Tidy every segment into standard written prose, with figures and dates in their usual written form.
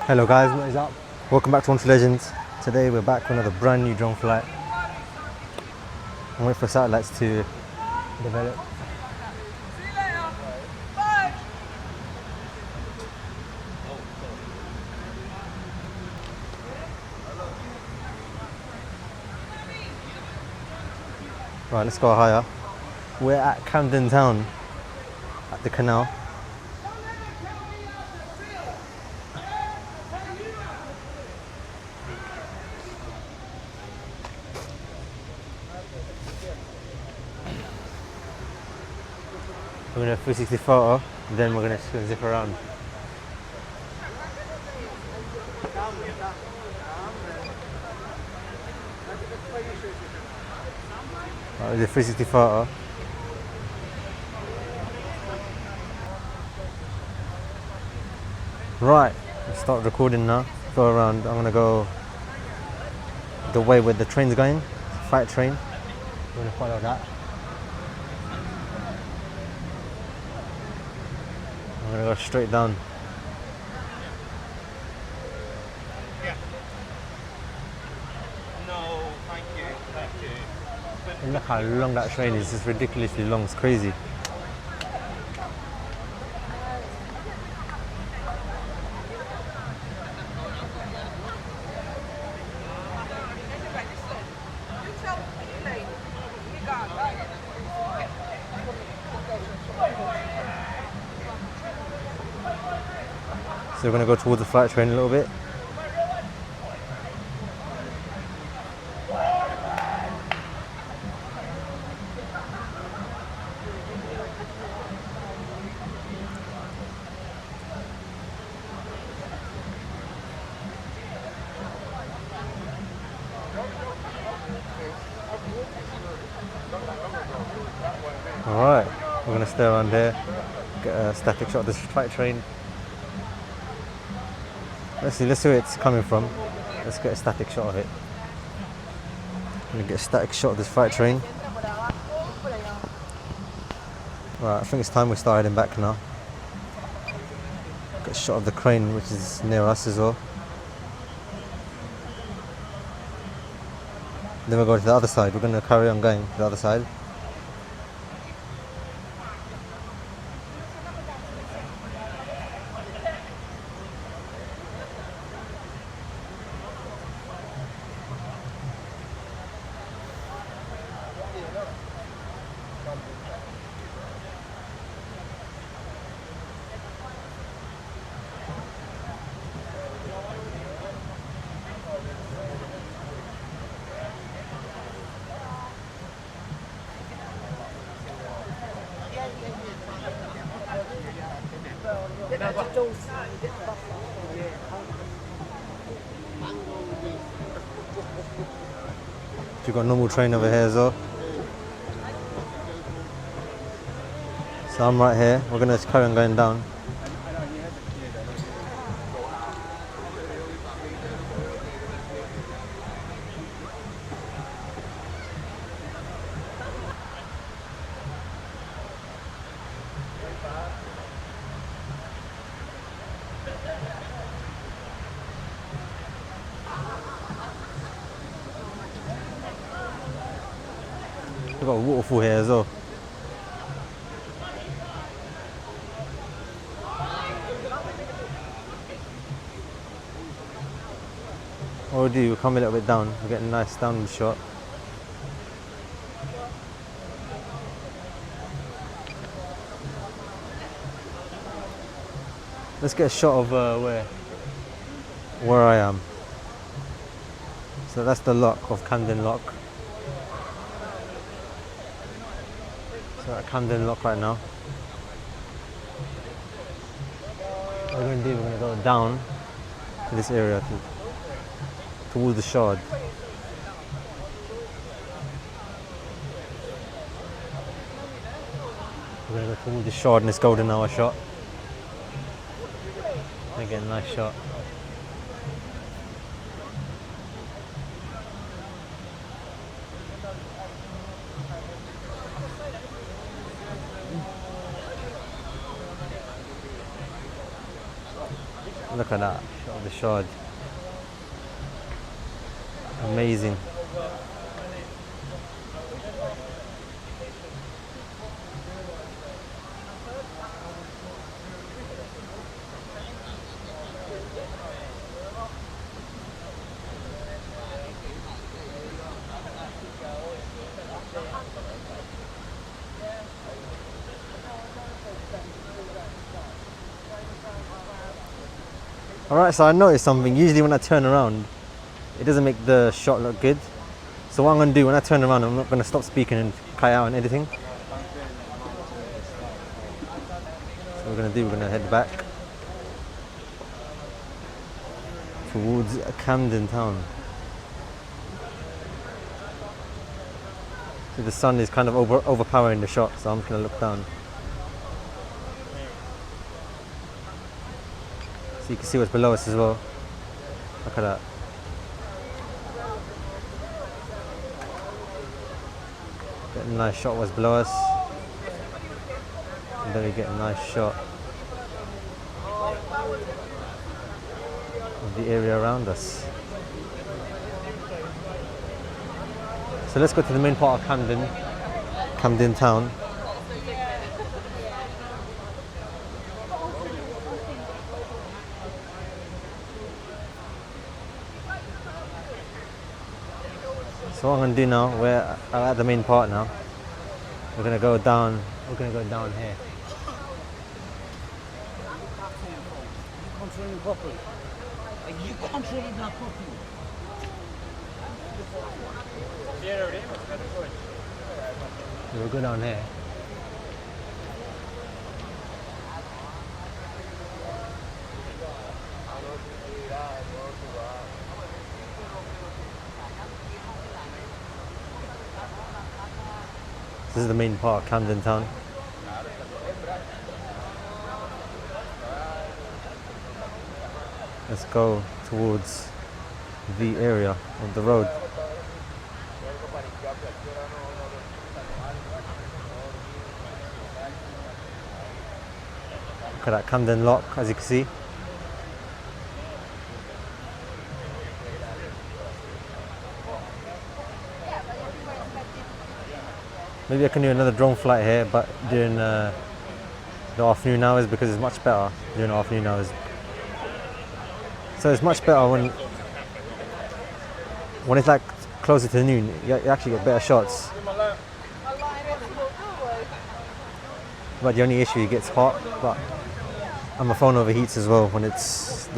Hello guys, what is up? Welcome back to One Legends. Today we're back with another brand new drone flight. I'm waiting for satellites to develop. Right, let's go higher. We're at Camden town, at the canal. We're gonna 360 photo, then we're gonna zip around. Right, the 360 photo. Right, let's start recording now. Go around. I'm gonna go the way where the train's going, freight train. We're gonna follow that. I'm gonna go straight down. Yeah. No, thank you. And look how long that train is. It's ridiculously long. It's crazy. So we're going to go towards the flight train a little bit. Alright, we're going to stay around there, get a static shot of this flight train. Let's see where it's coming from. Let's get a static shot of it. I'm going to get a static shot of this flight train. Right, I think it's time we start heading back now. Get a shot of the crane which is near us as well. Then we'll go to the other side. We're going to carry on going to the other side. You've got a normal train over here as well. So I'm right here. We're going to carry on going down. We've got a waterfall here as well. What we'll do, we'll come a little bit down, we'll get a nice downward shot. Let's get a shot of where I am. So that's the lock of Camden Lock. So at Camden Lock right now. What we're going to do, we're going to go down to this area towards the shard. We're going to go towards the shard in this golden hour shot. And get a nice shot. Look at that, shot of the shard. Amazing. Alright, so I noticed something. Usually when I turn around, it doesn't make the shot look good. So what I'm going to do when I turn around, I'm not going to stop speaking and cut out and editing. So what we're going to do, we're going to head back towards Camden town. So the sun is kind of overpowering the shot, so I'm just going to look down. So you can see what's below us as well. Look at that. Get a nice shot what's below us. And then we get a nice shot of the area around us. So let's go to the main part of Camden town. So what I'm going to do now, we're at the main part now. We're going to go down here. Controlling properly. Are you controlling that properly? We'll go down here. This is the main part of Camden town. Let's go towards the area of the road. Look at that Camden lock, as you can see. Maybe I can do another drone flight here, but during the afternoon hours, because it's much better during the afternoon hours. So it's much better when it's like closer to noon. You actually get better shots. But the only issue, it gets hot, and my phone overheats as well when the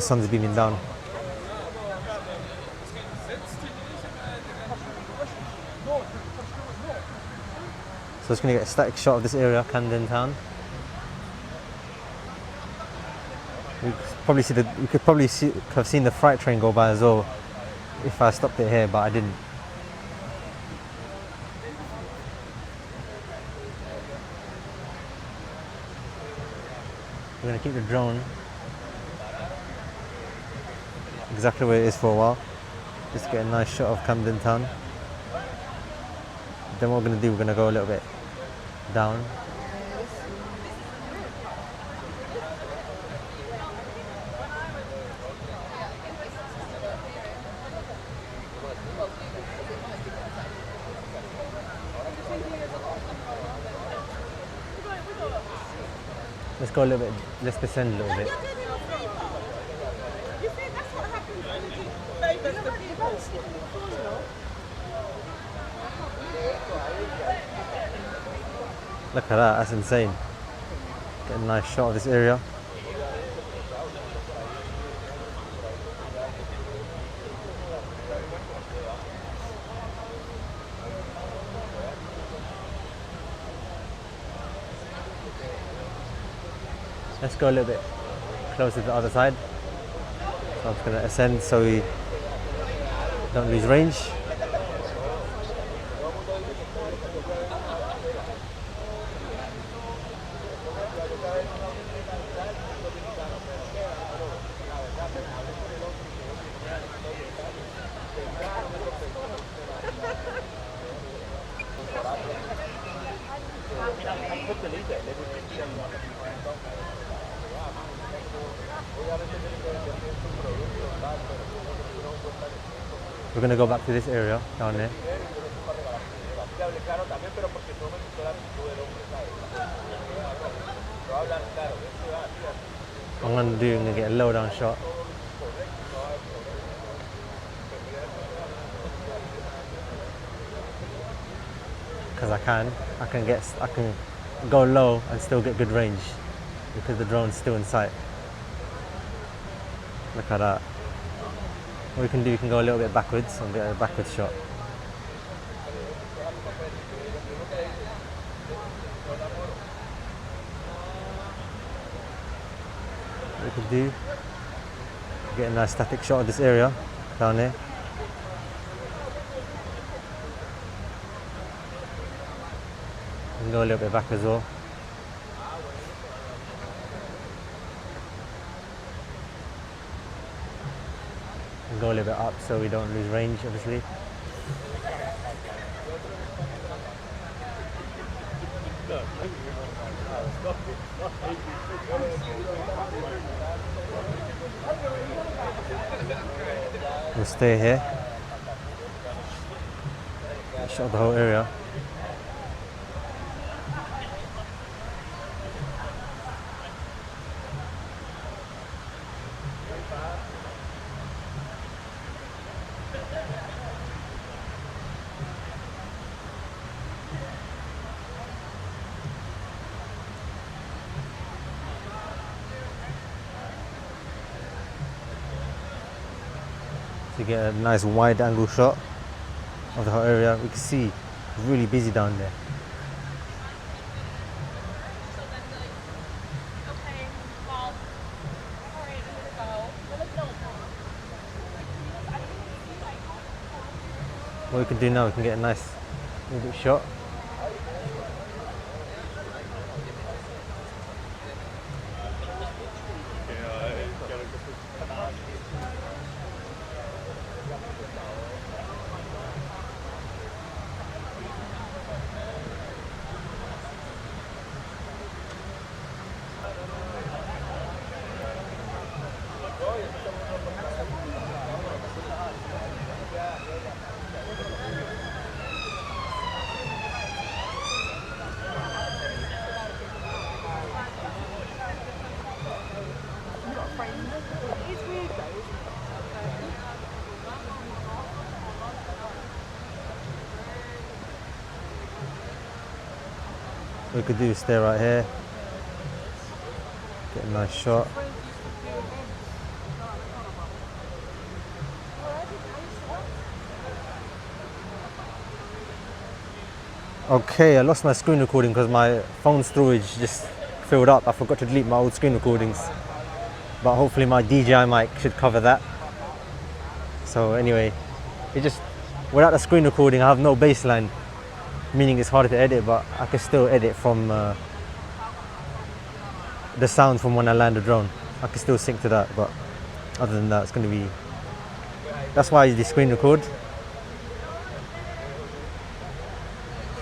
sun's beaming down. So I'm just going to get a static shot of this area, Camden town. We could probably have seen the freight train go by as well if I stopped it here, but I didn't. We're going to keep the drone exactly where it is for a while, just to get a nice shot of Camden town. Then what we're going to do, we're going to go a little bit down. Let's go a little bit, let's descend a little bit. Look at that, that's insane. Get a nice shot of this area. Let's go a little bit closer to the other side. So I'm just going to ascend so we don't lose range. We're gonna go back to this area down there. I'm gonna get a low down shot. Because I can go low and still get good range because the drone's still in sight. Look at that. What we can do, we can go a little bit backwards and get a backwards shot. What we can do, get a nice static shot of this area down there. We can go a little bit back as well. And go a little bit up so we don't lose range, obviously. We'll stay here. Shot the whole area. To get a nice wide angle shot of the whole area. We can see it's really busy down there. What we can do now, we can get a nice little bit shot. What we could do is stay right here, get a nice shot. Okay, I lost my screen recording because my phone storage just filled up. I forgot to delete my old screen recordings, but hopefully my DJI mic should cover that. So anyway, without the screen recording I have no baseline, meaning it's harder to edit, but I can still edit from the sound from when I land the drone. I can still sync to that, but other than that, that's why I use the screen record.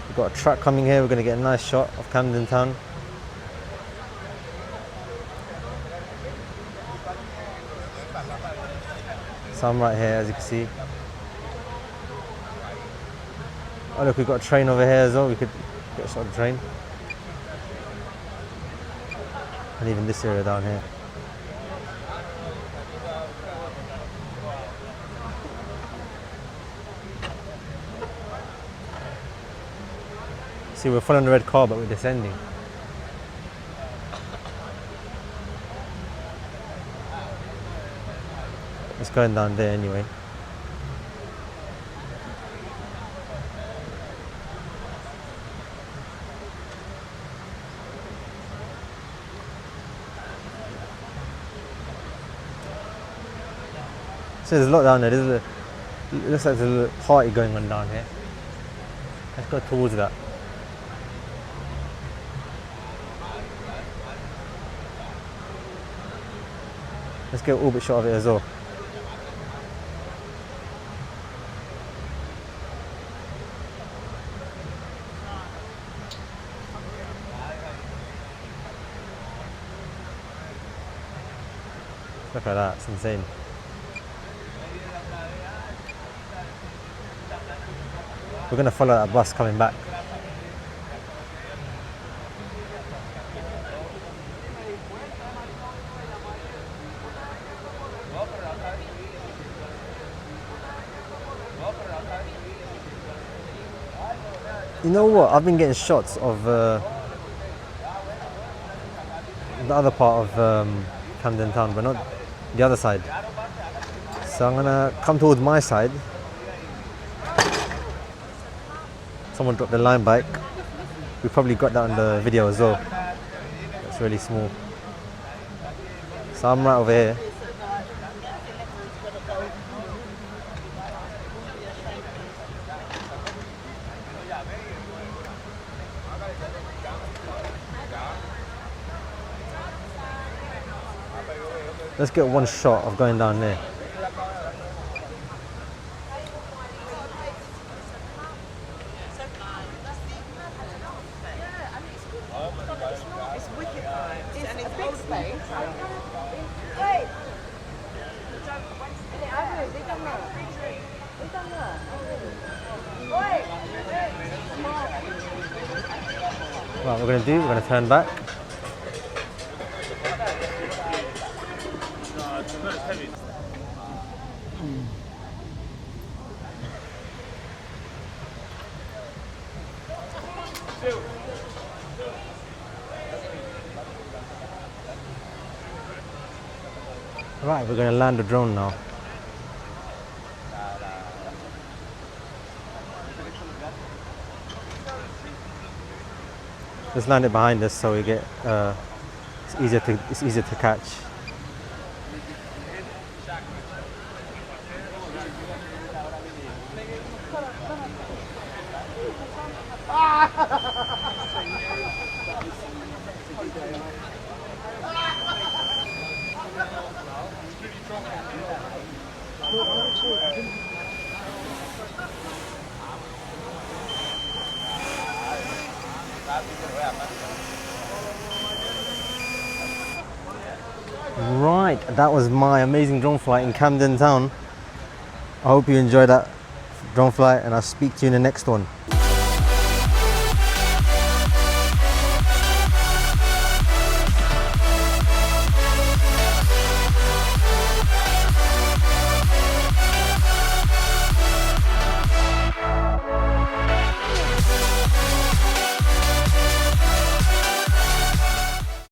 We've got a truck coming here, we're going to get a nice shot of Camden town. So I'm right here, as you can see. Oh look, we've got a train over here as well, we could get a shot of the train. And even this area down here. See, we're following the red car, but we're descending. It's going down there anyway. So there's a lot down there. It looks like there's a little party going on down here. Let's go towards that. Let's get an orbit shot of it as well. Look at that, it's insane. We're gonna follow that bus coming back. You know what? I've been getting shots of the other part of Camden Town, but not the other side. So I'm gonna come towards my side. Someone dropped a line bike. We probably got that on the video as well. It's really small. So I'm right over here. Let's get one shot of going down there. It's wicked vibes. And it's big space. Right, we're gonna turn back. Right, we're gonna land the drone now. Let's land it behind us so we get it's easier to catch. Right, that was my amazing drone flight in Camden Town. I hope you enjoyed that drone flight, and I'll speak to you in the next one.